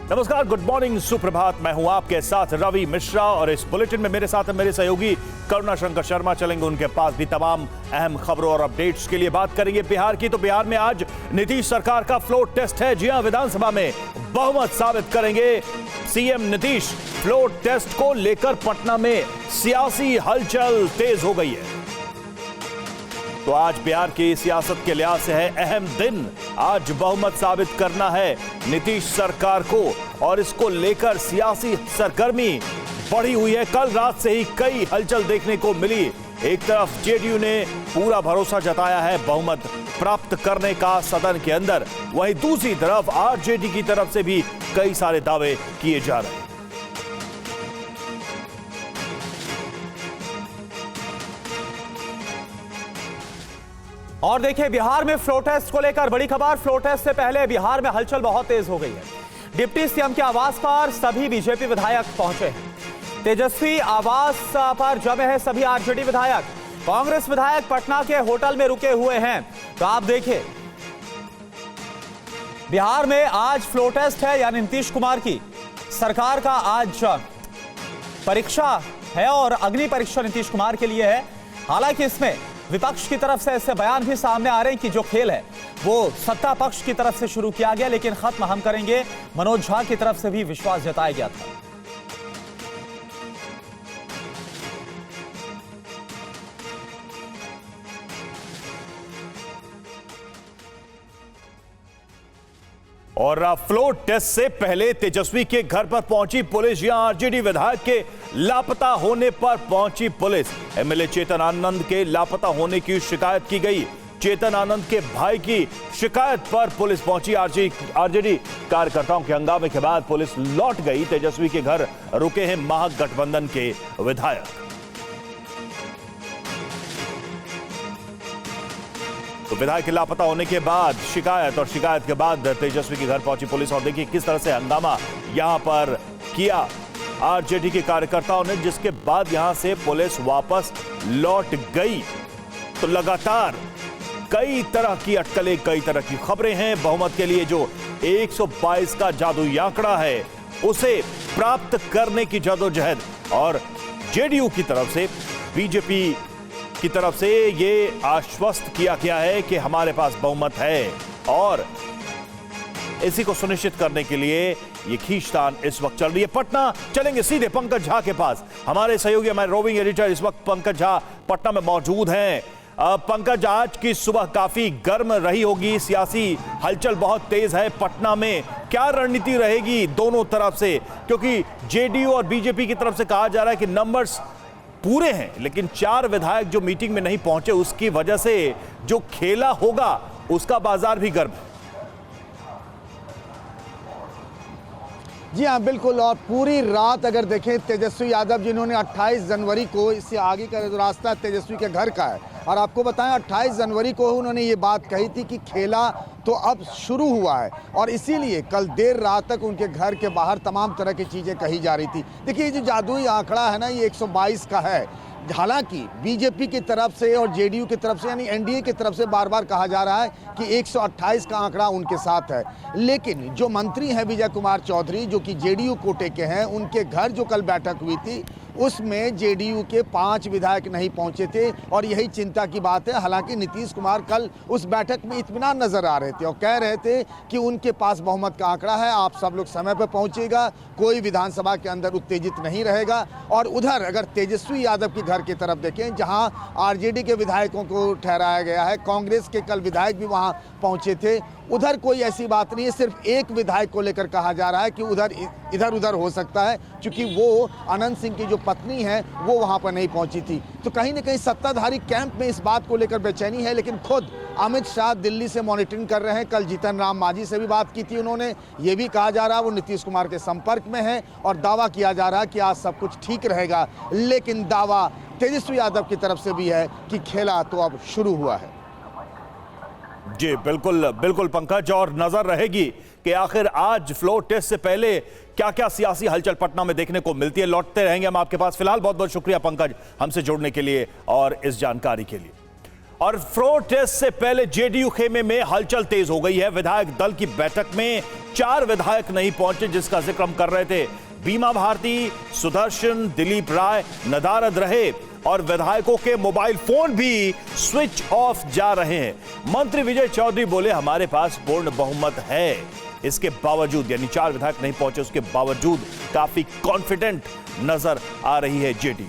नमस्कार, good morning, सुप्रभात। मैं हूं आपके साथ रवि मिश्रा और इस बुलेटिन में मेरे साथ मेरे सहयोगी करुणा शंकर शर्मा। चलेंगे उनके पास भी तमाम अहम खबरों और अपडेट्स के लिए। बात करेंगे बिहार की, तो बिहार में आज नीतीश सरकार का फ्लोर टेस्ट है। जी हां, विधानसभा में बहुमत साबित करेंगे सीएम नीतीश। फ्लोर टेस्ट को लेकर पटना में सियासी हलचल तेज हो गई है। तो आज बिहार की सियासत के लिहाज से है अहम दिन। आज बहुमत साबित करना है नीतीश सरकार को और इसको लेकर सियासी सरगर्मी बढ़ी हुई है। कल रात से ही कई हलचल देखने को मिली। एक तरफ जेडीयू ने पूरा भरोसा जताया है बहुमत प्राप्त करने का सदन के अंदर, वहीं दूसरी तरफ आरजेडी की तरफ से भी कई सारे दावे किए जा रहे हैं। और देखिए, बिहार में फ्लोर टेस्ट को लेकर बड़ी खबर। फ्लोर टेस्ट से पहले बिहार में हलचल बहुत तेज हो गई है। डिप्टी सीएम के आवास पर सभी बीजेपी विधायक पहुंचे हैं। तेजस्वी आवास पर जमे हैं सभी आरजेडी विधायक। कांग्रेस विधायक पटना के होटल में रुके हुए हैं। तो आप देखिए, बिहार में आज फ्लोर टेस्ट है, यानी नीतीश कुमार की सरकार का आज परीक्षा है और अग्नि परीक्षा नीतीश कुमार के लिए है। हालांकि इसमें विपक्ष की तरफ से ऐसे बयान भी सामने आ रहे हैं कि जो खेल है वो सत्ता पक्ष की तरफ से शुरू किया गया, लेकिन खत्म हम करेंगे। मनोज झा की तरफ से भी विश्वास जताया गया था। और फ्लोर टेस्ट से पहले तेजस्वी के घर पर पहुंची पुलिस। यहां आरजेडी विधायक के लापता होने पर पहुंची पुलिस। एमएलए चेतन आनंद के लापता होने की शिकायत की गई। चेतन आनंद के भाई की शिकायत पर पुलिस पहुंची। आरजेडी कार्यकर्ताओं के हंगामे के बाद पुलिस लौट गई। तेजस्वी के घर रुके हैं महागठबंधन के विधायक। तो विधायक के लापता होने के बाद शिकायत और शिकायत के बाद तेजस्वी के घर पहुंची पुलिस। और देखिए किस तरह से हंगामा यहां पर किया आरजेडी के कार्यकर्ताओं ने, जिसके बाद यहां से पुलिस वापस लौट गई। तो लगातार कई तरह की अटकलें, कई तरह की खबरें हैं। बहुमत के लिए जो 122 का जादुई आंकड़ा है उसे प्राप्त करने की जदोजहद, और जेडीयू की तरफ से, बीजेपी की तरफ से ये आश्वस्त किया गया है कि हमारे पास बहुमत है। और इसी को सुनिश्चित करने के लिए ये खींचतान इस वक्त चल रही है। पटना चलेंगे सीधे पंकज झा के पास। हमारे सहयोगी, हमारे रोविंग एडिटर इस वक्त पंकज झा पटना में मौजूद हैं। पंकज, आज की सुबह काफी गर्म रही होगी, सियासी हलचल बहुत तेज है पटना में। क्या रणनीति रहेगी दोनों तरफ से, क्योंकि जेडीयू और बीजेपी की तरफ से कहा जा रहा है कि नंबर्स पूरे हैं, लेकिन 4 विधायक जो मीटिंग में नहीं पहुंचे, उसकी वजह से जो खेला होगा उसका बाजार भी गर्म है। जी हाँ, बिल्कुल। और पूरी रात अगर देखें, तेजस्वी यादव जिन्होंने 28 जनवरी को, इससे आगे का जो रास्ता तेजस्वी के घर का है, और आपको बताएं 28 जनवरी को उन्होंने ये बात कही थी कि खेला तो अब शुरू हुआ है, और इसीलिए कल देर रात तक उनके घर के बाहर तमाम तरह की चीज़ें कही जा रही थी। देखिए, ये जो जादुई आंकड़ा है ना, ये 122 का है। हालांकि बीजेपी की तरफ से और जेडीयू की तरफ से, यानी एनडीए की तरफ से बार बार कहा जा रहा है कि 128 का आंकड़ा उनके साथ है। लेकिन जो मंत्री हैं विजय कुमार चौधरी, जो कि जेडीयू कोटे के हैं, उनके घर जो कल बैठक हुई थी उसमें जेडीयू के 5 विधायक नहीं पहुंचे थे, और यही चिंता की बात है। हालांकि नीतीश कुमार कल उस बैठक में इत्मीनान नजर आ रहे थे और कह रहे थे कि उनके पास बहुमत का आंकड़ा है, आप सब लोग समय पर पहुंचेगा, कोई विधानसभा के अंदर उत्तेजित नहीं रहेगा। और उधर अगर तेजस्वी यादव के घर की तरफ देखें, जहां आरजेडी के विधायकों को ठहराया गया है, कांग्रेस के कल विधायक भी वहां पहुंचे थे, उधर कोई ऐसी बात नहीं है। सिर्फ एक विधायक को लेकर कहा जा रहा है कि उधर इधर उधर हो सकता है, क्योंकि वो अनंत सिंह की जो पत्नी है वो वहां पर नहीं पहुंची थी। तो कहीं ना कहीं सत्ताधारी कैंप में इस बात को लेकर बेचैनी है। लेकिन खुद अमित शाह दिल्ली से मॉनिटरिंग कर रहे हैं। कल जीतन राम मांझी से भी बात की थी उन्होंने, ये भी कहा जा रहा है वो नीतीश कुमार के संपर्क में है, और दावा किया जा रहा है कि आज सब कुछ ठीक रहेगा। लेकिन दावा तेजस्वी यादव की तरफ से भी है कि खेला तो अब शुरू हुआ है। जी बिल्कुल बिल्कुल पंकज, और नजर रहेगी कि आखिर आज फ्लोर टेस्ट से पहले क्या क्या सियासी हलचल पटना में देखने को मिलती है। लौटते रहेंगे हम आपके पास। फिलहाल बहुत बहुत शुक्रिया पंकज हमसे जुड़ने के लिए और इस जानकारी के लिए। और फ्लोर टेस्ट से पहले जेडीयू खेमे में हलचल तेज हो गई है। विधायक दल की बैठक में 4 विधायक नहीं पहुंचे, जिसका जिक्र हम कर रहे थे। बीमा भारती, सुदर्शन, दिलीप राय नदारद रहे और विधायकों के मोबाइल फोन भी स्विच ऑफ जा रहे हैं। मंत्री विजय चौधरी बोले, हमारे पास पूर्ण बहुमत है। इसके बावजूद, यानी 4 विधायक नहीं पहुंचे, उसके बावजूद काफी कॉन्फिडेंट नजर आ रही है जेडीयू।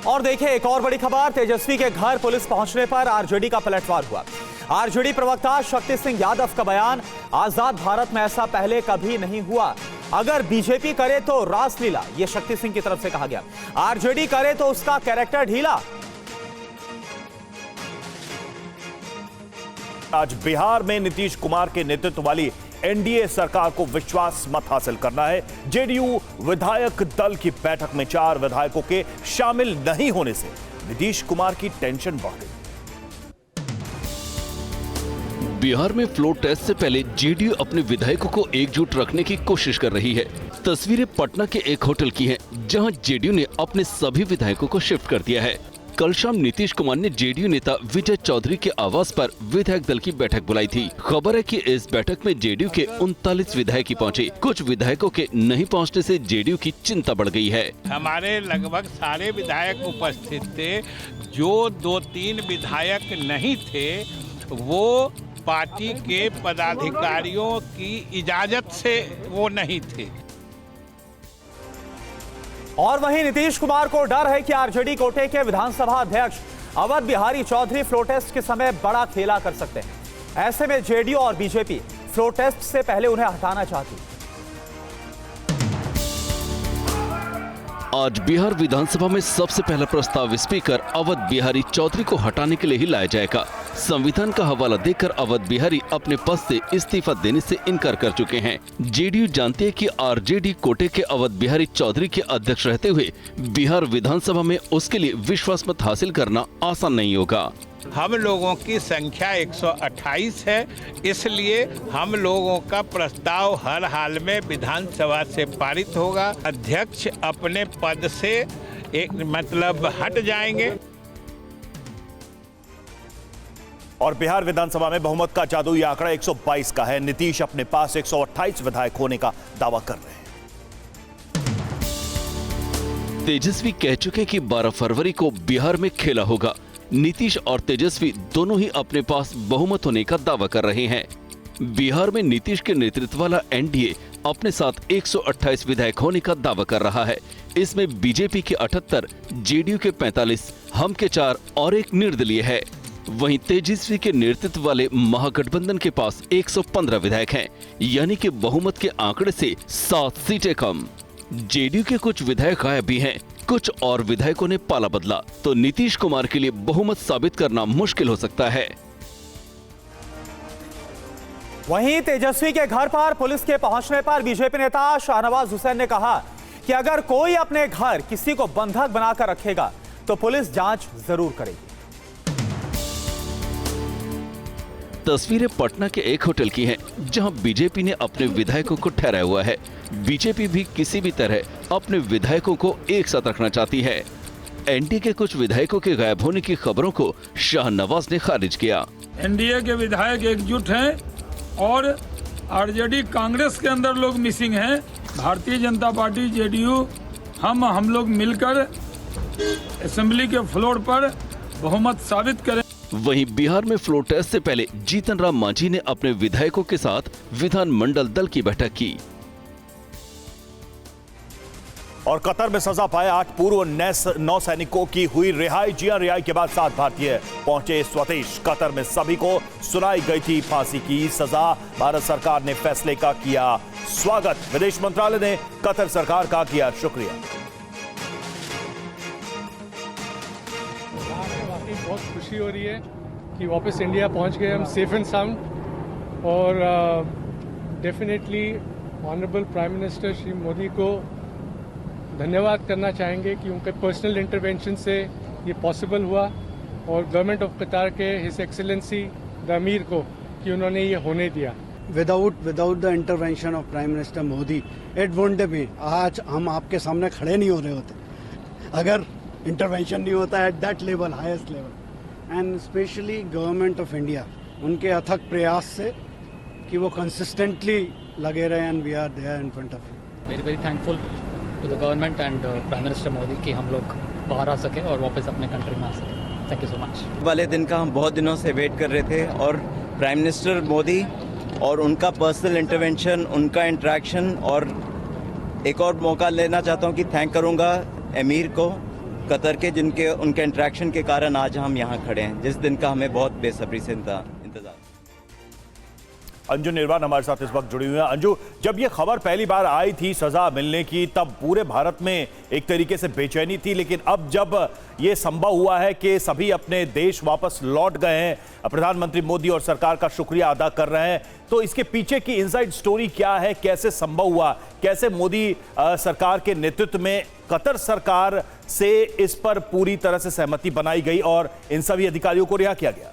और देखिए एक और बड़ी खबर, तेजस्वी के घर पुलिस पहुंचने पर आरजेडी का पलटवार हुआ। आरजेडी प्रवक्ता शक्ति सिंह यादव का बयान, आजाद भारत में ऐसा पहले कभी नहीं हुआ। अगर बीजेपी करे तो रासलीला, यह शक्ति सिंह की तरफ से कहा गया। आरजेडी करे तो उसका कैरेक्टर ढीला। आज बिहार में नीतीश कुमार के नेतृत्व वाली एनडीए सरकार को विश्वास मत हासिल करना है। जेडीयू विधायक दल की बैठक में 4 विधायकों के शामिल नहीं होने से नीतीश कुमार की टेंशन बढ़ गई। बिहार में फ्लोर टेस्ट से पहले जेडीयू अपने विधायकों को एकजुट रखने की कोशिश कर रही है। तस्वीरें पटना के एक होटल की हैं, जहां जेडीयू ने अपने सभी विधायकों को शिफ्ट कर दिया है। कल शाम नीतीश कुमार ने जेडीयू नेता विजय चौधरी के आवास पर विधायक दल की बैठक बुलाई थी। खबर है कि इस बैठक में जेडीयू के 39 विधायक ही पहुंचे। कुछ विधायकों के नहीं पहुंचने से जेडीयू की चिंता बढ़ गई है। हमारे लगभग सारे विधायक उपस्थित थे। जो 2-3 विधायक नहीं थे वो पार्टी के पदाधिकारियों की इजाजत से वो नहीं थे। और वहीं नीतीश कुमार को डर है कि आरजेडी कोटे के विधानसभा अध्यक्ष अवध बिहारी चौधरी फ्लोर टेस्ट के समय बड़ा खेला कर सकते हैं। ऐसे में जेडीयू और बीजेपी फ्लोर टेस्ट से पहले उन्हें हटाना चाहती। आज बिहार विधानसभा में सबसे पहला प्रस्ताव स्पीकर अवध बिहारी चौधरी को हटाने के लिए ही लाया जाएगा। संविधान का हवाला देकर अवध बिहारी अपने पद से इस्तीफा देने से इनकार कर चुके हैं। जेडीयू जानती है कि आरजेडी कोटे के अवध बिहारी चौधरी के अध्यक्ष रहते हुए बिहार विधानसभा में उसके लिए विश्वास मत हासिल करना आसान नहीं होगा। हम लोगों की संख्या 128 है, इसलिए हम लोगों का प्रस्ताव हर हाल में विधानसभा से पारित होगा। अध्यक्ष अपने पद से हट जाएंगे। और बिहार विधानसभा में बहुमत का जादुई आंकड़ा 122 का है। नीतीश अपने पास 128 विधायक होने का दावा कर रहे हैं। तेजस्वी कह चुके कि 12 फरवरी को बिहार में खेला होगा। नीतीश और तेजस्वी दोनों ही अपने पास बहुमत होने का दावा कर रहे हैं। बिहार में नीतीश के नेतृत्व वाला एनडीए अपने साथ 128 विधायक होने का दावा कर रहा है। इसमें बीजेपी के 78, जेडीयू के 45, हम के 4 और एक निर्दलीय है। वहीं तेजस्वी के नेतृत्व वाले महागठबंधन के पास 115 विधायक हैं, यानी कि बहुमत के आंकड़े से 7 सीटें कम। जेडीयू के कुछ विधायक गायब भी हैं, कुछ और विधायकों ने पाला बदला, तो नीतीश कुमार के लिए बहुमत साबित करना मुश्किल हो सकता है। वहीं तेजस्वी के घर पर पुलिस के पहुंचने पर बीजेपी नेता शाहनवाज हुसैन ने कहा कि अगर कोई अपने घर किसी को बंधक बनाकर रखेगा तो पुलिस जांच जरूर करेगी। तस्वीरें पटना के एक होटल की हैं, जहां बीजेपी ने अपने विधायकों को ठहराया हुआ है। बीजेपी भी किसी भी तरह अपने विधायकों को एक साथ रखना चाहती है। एनडीए के कुछ विधायकों के गायब होने की खबरों को शाहनवाज ने खारिज किया। एनडीए के विधायक एकजुट हैं और आरजेडी कांग्रेस के अंदर लोग मिसिंग हैं। भारतीय जनता पार्टी जेडीयू हम लोग मिलकर असेंबली के फ्लोर पर बहुमत साबित करें। वहीं बिहार में फ्लोर टेस्ट से पहले जीतन राम मांझी ने अपने विधायकों के साथ विधानमंडल दल की बैठक की। और कतर में सजा पाए 8 पूर्व नौसैनिकों की हुई रिहाई। रिहाई के बाद 7 भारतीय पहुंचे स्वदेश। कतर में सभी को सुनाई गई थी फांसी की सजा। भारत सरकार ने फैसले का किया स्वागत। विदेश मंत्रालय ने कतर सरकार का किया शुक्रिया। बहुत खुशी हो रही है कि वापस इंडिया पहुंच गए हम सेफ एंड साउंड। और definitely honourable prime minister Shri Modi को धन्यवाद करना चाहेंगे कि उनके पर्सनल इंटरवेंशन से ये पॉसिबल हुआ, और गवर्नमेंट ऑफ कतार के हिज एक्सेलेंसी द अमीर को कि उन्होंने ये होने दिया। without the intervention of Prime Minister Modi, it wouldn't be. आज हम आपके सामने खड़े नहीं हो रहे होते अगर इंटरवेंशन नहीं होता at that level, highest level, and specially government of India, उनके अथक प्रयास से कि वो कंसिस्टेंटली लगे रहे, and we are there in front of you. Very very thankful to the government and prime minister Modi कि हम लोग बाहर आ सके और वापस अपने कंट्री में आ सके। Thank you so much. वाले दिन का हम बहुत दिनों से वेट कर रहे थे और प्राइम मिनिस्टर मोदी और उनका पर्सनल इंटरवेंशन, उनका इंटरेक्शन, और एक और मौका लेना चाहता हूं कि थैंक करूंगा एमीर को कतर के, जिनके उनके इंटरेक्शन के कारण आज हम यहां खड़े हैं, जिस दिन का हमें बहुत बेसब्री से इंतजार। अंजू निर्वाण हमारे साथ इस वक्त जुड़ी हुई है। अंजू, जब ये खबर पहली बार आई थी सजा मिलने की, तब पूरे भारत में एक तरीके से बेचैनी थी, लेकिन अब जब ये संभव हुआ है कि सभी अपने देश वापस लौट गए हैं, प्रधानमंत्री मोदी और सरकार का शुक्रिया अदा कर रहे हैं, तो इसके पीछे की इनसाइड स्टोरी क्या है, कैसे संभव हुआ, कैसे मोदी सरकार के नेतृत्व में कतर सरकार से इस पर पूरी तरह से सहमति बनाई गई और इन सभी अधिकारियों को रिहा किया गया?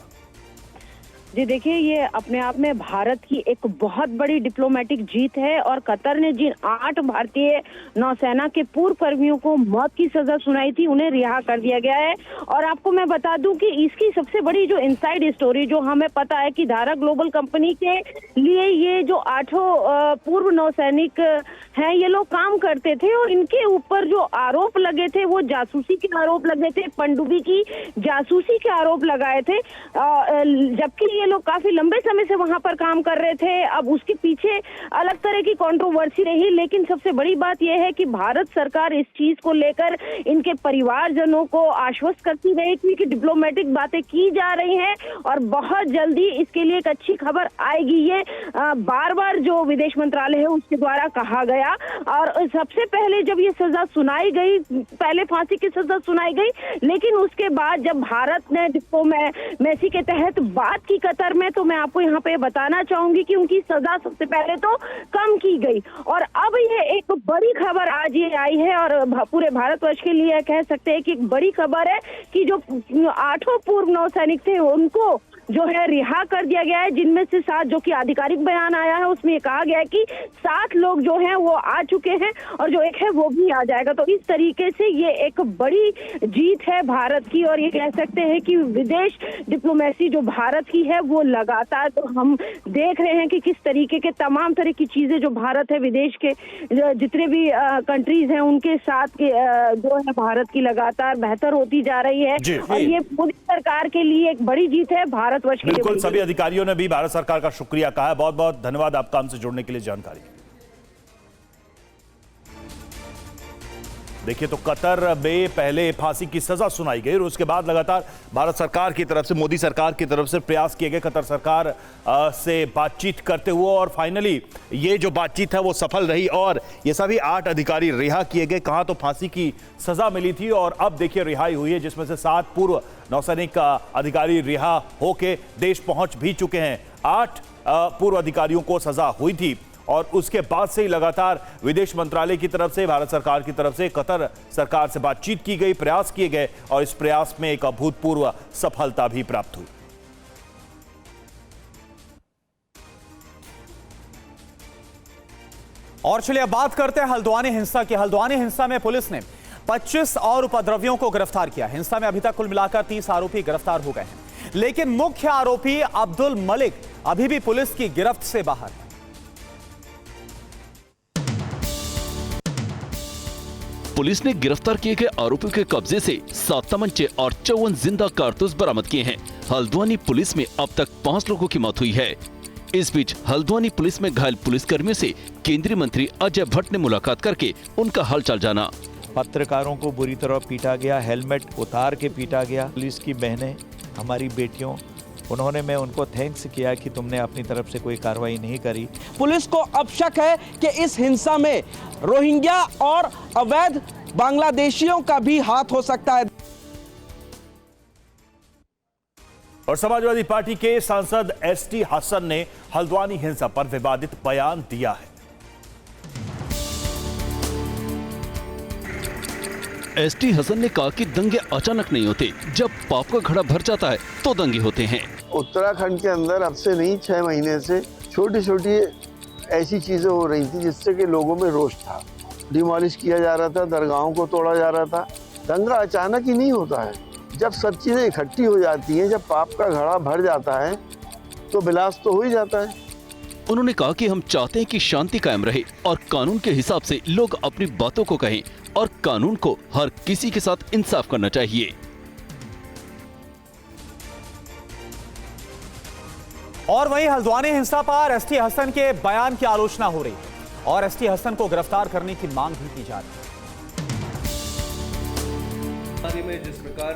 जी देखिए, ये अपने आप में भारत की एक बहुत बड़ी डिप्लोमेटिक जीत है और कतर ने जिन 8 भारतीय नौसेना के पूर्व कर्मियों को मौत की सजा सुनाई थी, उन्हें रिहा कर दिया गया है। और आपको मैं बता दूं कि इसकी सबसे बड़ी जो इनसाइड स्टोरी जो हमें पता है कि धारा ग्लोबल कंपनी के लिए ये जो 8 पूर्व नौसैनिक हैं, ये लोग काम करते थे और इनके ऊपर जो आरोप लगे थे वो जासूसी के आरोप लगे थे, पनडुब्बी की जासूसी के आरोप लगाए थे, जबकि ये लोग काफी लंबे समय से वहां पर काम कर रहे थे। अब उसके पीछे अलग तरह की कंट्रोवर्सी रही, लेकिन सबसे बड़ी बात यह है कि भारत सरकार इस चीज को लेकर इनके परिवारजनों को आश्वस्त करती रही थी कि डिप्लोमेटिक बातें की जा रही हैं और बहुत जल्दी इसके लिए एक अच्छी खबर आएगी। ये बार बार जो विदेश मंत्रालय है उसके द्वारा कहा गया। और सबसे पहले जब ये सजा सुनाई गई, पहले फांसी की सजा सुनाई गई, लेकिन उसके बाद जब भारत ने डिप्लोमेसी के तहत बात की कतर में, तो मैं आपको यहाँ पे बताना चाहूंगी कि उनकी सजा सबसे पहले तो कम की गई। और अब ये एक बड़ी खबर आज ये आई है और पूरे भारतवर्ष के लिए कह सकते हैं कि एक बड़ी खबर है कि जो 8 पूर्व नौसैनिक थे उनको जो है रिहा कर दिया गया है, जिनमें से 7, जो कि आधिकारिक बयान आया है उसमें कहा गया है कि 7 लोग जो हैं वो आ चुके हैं और जो एक है वो भी आ जाएगा। तो इस तरीके से ये एक बड़ी जीत है भारत की और ये कह सकते हैं कि विदेश डिप्लोमेसी जो भारत की है वो लगातार, तो हम देख रहे हैं कि किस तरीके के तमाम तरह की चीजें जो भारत है विदेश के जितने भी कंट्रीज हैं उनके साथ जो है भारत की लगातार बेहतर होती जा रही है और ये मोदी सरकार के लिए एक बड़ी जीत है भारत। बिल्कुल, सभी अधिकारियों ने भी भारत सरकार का शुक्रिया कहा है। बहुत बहुत धन्यवाद आपका हमसे जुड़ने के लिए जानकारी। देखिए, तो कतर में पहले फांसी की सजा सुनाई गई और उसके बाद लगातार भारत सरकार की तरफ से, मोदी सरकार की तरफ से प्रयास किए गए कतर सरकार से बातचीत करते हुए, और फाइनली ये जो बातचीत है वो सफल रही और ये सभी 8 अधिकारी रिहा किए गए। कहां तो फांसी की सजा मिली थी और अब देखिए रिहाई हुई है, जिसमें से 7 पूर्व नौसैनिक अधिकारी रिहा होके देश पहुंच भी चुके हैं। 8 पूर्व अधिकारियों को सजा हुई थी और उसके बाद से ही लगातार विदेश मंत्रालय की तरफ से, भारत सरकार की तरफ से कतर सरकार से बातचीत की गई, प्रयास किए गए और इस प्रयास में एक अभूतपूर्व सफलता भी प्राप्त हुई। और चलिए अब बात करते हैं हल्द्वानी हिंसा की। हल्द्वानी हिंसा में पुलिस ने 25 और उपद्रवियों को गिरफ्तार किया। हिंसा में अभी तक कुल मिलाकर 30 आरोपी गिरफ्तार हो गए हैं, लेकिन मुख्य आरोपी अब्दुल मलिक अभी भी पुलिस की गिरफ्त से बाहर है। पुलिस ने गिरफ्तार किए गए आरोपियों के कब्जे से 7 तमंचे और 54 जिंदा कारतूस बरामद किए हैं। हल्द्वानी पुलिस में अब तक 5 लोगों की मौत हुई है। इस बीच हल्द्वानी पुलिस में घायल पुलिसकर्मियों से केंद्रीय मंत्री अजय भट्ट ने मुलाकात करके उनका हालचाल जाना। पत्रकारों को बुरी तरह पीटा गया, हेलमेट उतार के पीटा गया। पुलिस की बहनें, हमारी बेटियों, मैं उनको थैंक्स किया कि तुमने अपनी तरफ से कोई कार्रवाई नहीं करी। पुलिस को अब शक है कि इस हिंसा में रोहिंग्या और अवैध बांग्लादेशियों का भी हाथ हो सकता है। और समाजवादी पार्टी के सांसद एसटी हसन ने हल्द्वानी हिंसा पर विवादित बयान दिया है। एसटी हसन ने कहा कि दंगे अचानक नहीं होते, जब पाप का घड़ा भर जाता है तो दंगे होते हैं। उत्तराखंड के अंदर अब से नहीं 6 महीने से छोटी छोटी ऐसी चीज़ें हो रही थी जिससे कि लोगों में रोष था। डिमोलिश किया जा रहा था, दरगाहों को तोड़ा जा रहा था। दंगा अचानक ही नहीं होता है, जब सब चीज़ें इकट्ठी हो जाती हैं, जब पाप का घड़ा भर जाता है तो विलास तो हो ही जाता है। उन्होंने कहा कि हम चाहते हैं कि शांति कायम रहे और कानून के हिसाब से लोग अपनी बातों को कहें और कानून को हर किसी के साथ इंसाफ करना चाहिए। और वहीं हल्द्वानी हिंसा पर एसटी हसन के बयान की आलोचना हो रही है और एसटी हसन को गिरफ्तार करने की मांग भी की जा रही है।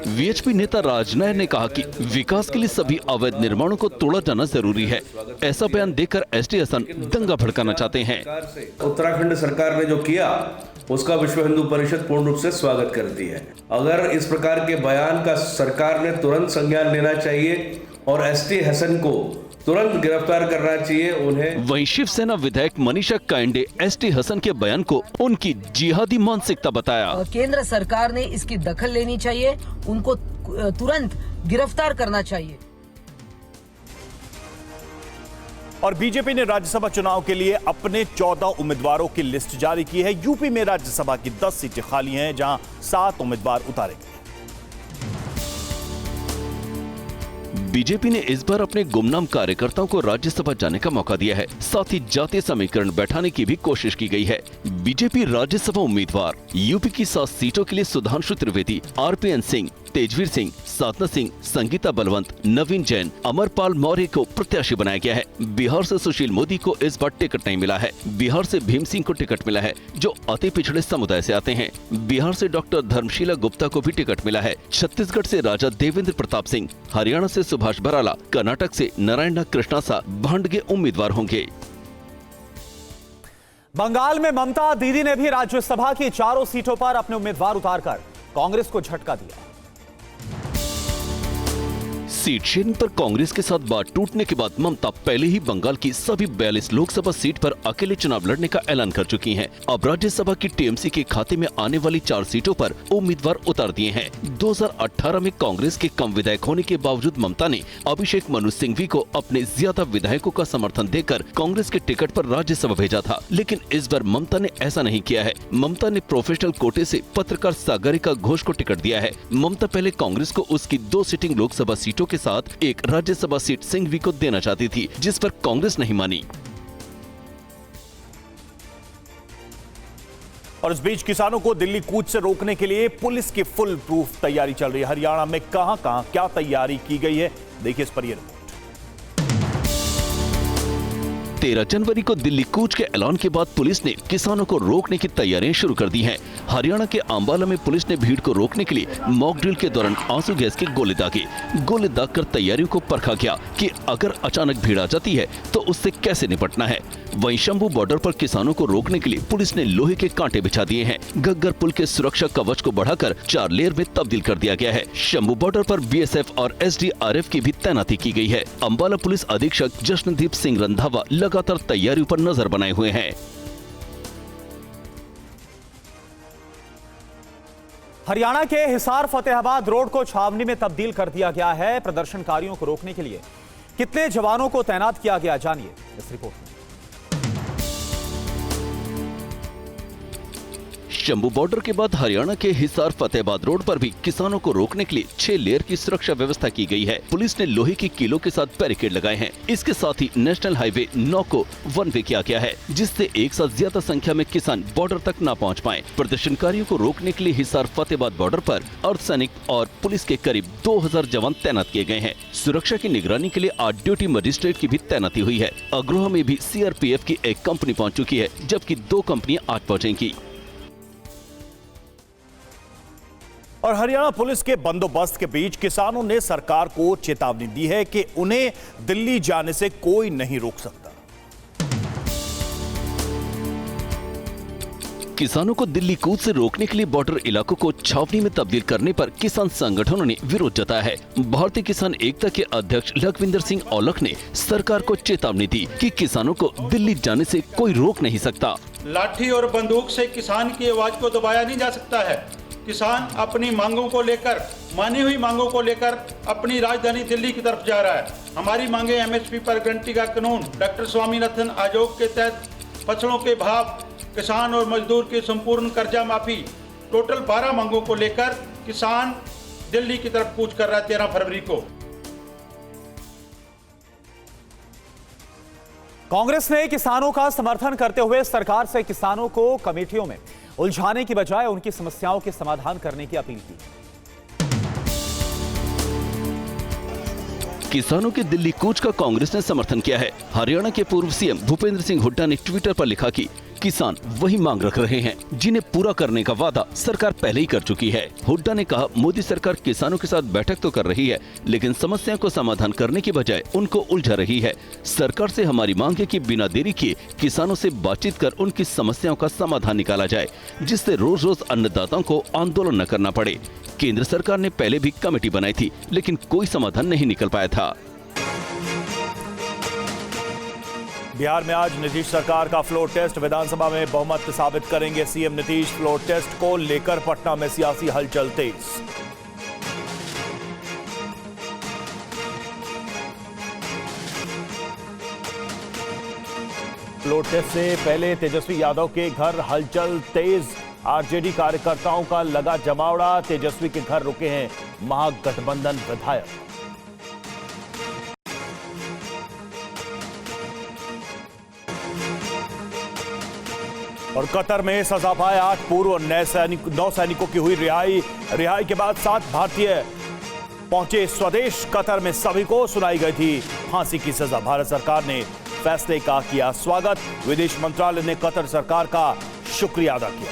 वीएचपी नेता राज नायर ने कहा कि विकास के लिए सभी अवैध निर्माणों को तोड़ा जाना जरूरी है। ऐसा बयान देकर एसटी हसन दंगा भड़काना चाहते हैं। उत्तराखंड सरकार ने जो किया उसका विश्व हिंदू परिषद पूर्ण रूप से स्वागत करती है। अगर इस प्रकार के बयान का सरकार ने तुरंत संज्ञान लेना चाहिए और एसटी हसन को तुरंत गिरफ्तार करना चाहिए उन्हें। वहीं शिवसेना विधायक मनीषा कांडे एसटी हसन के बयान को उनकी जिहादी मानसिकता बताया। केंद्र सरकार ने इसकी दखल लेनी चाहिए, उनको तुरंत गिरफ्तार करना चाहिए। और बीजेपी ने राज्यसभा चुनाव के लिए अपने 14 उम्मीदवारों की लिस्ट जारी की है। यूपी में राज्यसभा की 10 सीटें खाली हैं, जहां 7 उम्मीदवार उतारे गए। बीजेपी ने इस बार अपने गुमनाम कार्यकर्ताओं को राज्यसभा जाने का मौका दिया है। साथ ही जातीय समीकरण बैठाने की भी कोशिश की गई है। बीजेपी राज्यसभा उम्मीदवार यूपी की 7 सीटों के लिए सुधांशु त्रिवेदी, आरपीएन सिंह, तेजवीर सिंह, साधना सिंह, संगीता बलवंत, नवीन जैन, अमरपाल मौर्य को प्रत्याशी बनाया गया है। बिहार से सुशील मोदी को इस बार टिकट नहीं मिला है। बिहार से भीम सिंह को टिकट मिला है, जो अति पिछड़े समुदाय से आते हैं। बिहार से डॉक्टर धर्मशीला गुप्ता को भी टिकट मिला है। छत्तीसगढ़ से राजा देवेंद्र प्रताप सिंह, हरियाणा से सुभाष बराला, कर्नाटक से नारायण कृष्णा सा भांडगे उम्मीदवार होंगे। बंगाल में ममता दीदी ने भी राज्यसभा की 4 सीटों पर अपने उम्मीदवार उतारकर कांग्रेस को झटका दिया। सीट शेयरिंग पर कांग्रेस के साथ बात टूटने के बाद ममता पहले ही बंगाल की सभी 42 लोकसभा सीट पर अकेले चुनाव लड़ने का ऐलान कर चुकी हैं। अब राज्यसभा की टीएमसी के खाते में आने वाली 4 सीटों पर उम्मीदवार उतार दिए हैं। 2018 में कांग्रेस के कम विधायक होने के बावजूद ममता ने अभिषेक मनु सिंघवी को अपने ज्यादा विधायकों का समर्थन देकर कांग्रेस के टिकट पर राज्यसभा भेजा था, लेकिन इस बार ममता ने ऐसा नहीं किया है। ममता ने प्रोफेशनल कोटे से पत्रकार सागरिका घोष को टिकट दिया है। ममता पहले कांग्रेस को उसकी 2 सिटिंग लोकसभा सीटों के साथ एक राज्यसभा सीट सिंघवी को देना चाहती थी, जिस पर कांग्रेस नहीं मानी। और इस बीच किसानों को दिल्ली कूच से रोकने के लिए पुलिस की फुल प्रूफ तैयारी चल रही है। हरियाणा में कहां-कहां क्या तैयारी की गई है, देखिए इस पर यह रिपोर्ट। 13 जनवरी को दिल्ली कूच के ऐलान के बाद पुलिस ने किसानों को रोकने की तैयारियां शुरू कर दी हैं। हरियाणा के अंबाला में पुलिस ने भीड़ को रोकने के लिए मॉक ड्रिल के दौरान आंसू गैस के गोले दागे। गोले दागकर तैयारियों को परखा गया कि अगर अचानक भीड़ आ जाती है तो उससे कैसे निपटना है। वहीं शंभू बॉर्डर पर किसानों को रोकने के लिए पुलिस ने लोहे के कांटे बिछा दिए हैं। घग्गर पुल के सुरक्षा कवच को बढ़ाकर 4 लेयर में तब्दील कर दिया गया है। शंभू बॉर्डर पर बीएसएफ और एसडीआरएफ की भी तैनाती की गई है। अंबाला पुलिस अधीक्षक जश्नदीप सिंह रंधावा लगातार तैयारियों पर नजर बनाए हुए हैं। हरियाणा के हिसार फतेहाबाद रोड को छावनी में तब्दील कर दिया गया है। प्रदर्शनकारियों को रोकने के लिए कितने जवानों को तैनात किया गया, जानिए इस रिपोर्ट में। शंभू बॉर्डर के बाद हरियाणा के हिसार फतेहाबाद रोड पर भी किसानों को रोकने के लिए 6 लेयर की सुरक्षा व्यवस्था की गई है। पुलिस ने लोहे की कीलों के साथ बैरिकेड लगाए हैं। इसके साथ ही नेशनल हाईवे 9 को 1 वे किया गया है, जिससे एक साथ ज्यादा संख्या में किसान बॉर्डर तक न पहुंच पाए। प्रदर्शनकारियों को रोकने के लिए हिसार फतेहाबाद बॉर्डर पर अर्धसैनिक और पुलिस के करीब 2000 जवान तैनात किए गए हैं। सुरक्षा की निगरानी के लिए 8 ड्यूटी मजिस्ट्रेट की भी तैनाती हुई है। अग्रोहा में भी सीआरपीएफ की एक कंपनी पहुँच चुकी है, जबकि 2 कंपनियां आज पहुँचेंगी। और हरियाणा पुलिस के बंदोबस्त के बीच किसानों ने सरकार को चेतावनी दी है कि उन्हें दिल्ली जाने से कोई नहीं रोक सकता। किसानों को दिल्ली कूच से रोकने के लिए बॉर्डर इलाकों को छावनी में तब्दील करने पर किसान संगठनों ने विरोध जताया है। भारतीय किसान एकता के अध्यक्ष लखविंदर सिंह औलख ने सरकार को चेतावनी दी कि किसानों को दिल्ली जाने से कोई रोक नहीं सकता। लाठी और बंदूक से किसान की आवाज को दबाया नहीं जा सकता है। किसान अपनी मांगों को लेकर, मानी हुई मांगों को लेकर अपनी राजधानी दिल्ली की तरफ जा रहा है। हमारी मांगे एमएसपी पर गारंटी का कानून, डॉक्टर स्वामीनाथन आयोग के तहत फसलों के भाव, किसान और मजदूर की संपूर्ण कर्जा माफी, टोटल 12 मांगों को लेकर किसान दिल्ली की तरफ कूच कर रहा है 13 फरवरी को। कांग्रेस ने किसानों का समर्थन करते हुए सरकार से किसानों को कमेटियों में उलझाने की बजाय उनकी समस्याओं के समाधान करने की अपील की। किसानों के दिल्ली कूच का कांग्रेस ने समर्थन किया है। हरियाणा के पूर्व सीएम भूपेंद्र सिंह हुड्डा ने ट्विटर पर लिखा कि किसान वही मांग रख रहे हैं जिन्हें पूरा करने का वादा सरकार पहले ही कर चुकी है। हुड्डा ने कहा, मोदी सरकार किसानों के साथ बैठक तो कर रही है, लेकिन समस्या को समाधान करने की बजाय उनको उलझा रही है। सरकार से हमारी मांग है कि बिना देरी किए किसानों से बातचीत कर उनकी समस्याओं का समाधान निकाला जाए, जिससे रोज रोज अन्नदाताओं को आंदोलन न करना पड़े। केंद्र सरकार ने पहले भी कमेटी बनाई थी, लेकिन कोई समाधान नहीं निकल पाया था। बिहार में आज नीतीश सरकार का फ्लोर टेस्ट, विधानसभा में बहुमत साबित करेंगे सीएम नीतीश। फ्लोर टेस्ट को लेकर पटना में सियासी हलचल तेज। फ्लोर टेस्ट से पहले तेजस्वी यादव के घर हलचल तेज। आरजेडी कार्यकर्ताओं का लगा जमावड़ा, तेजस्वी के घर रुके हैं महागठबंधन विधायक। और कतर में सजा पाए 8 पूर्व नौ सैनिकों की हुई रिहाई के बाद 7 भारतीय पहुंचे स्वदेश। कतर में सभी को सुनाई गई थी फांसी की सजा। भारत सरकार ने फैसले का किया स्वागत। विदेश मंत्रालय ने कतर सरकार का शुक्रिया अदा किया।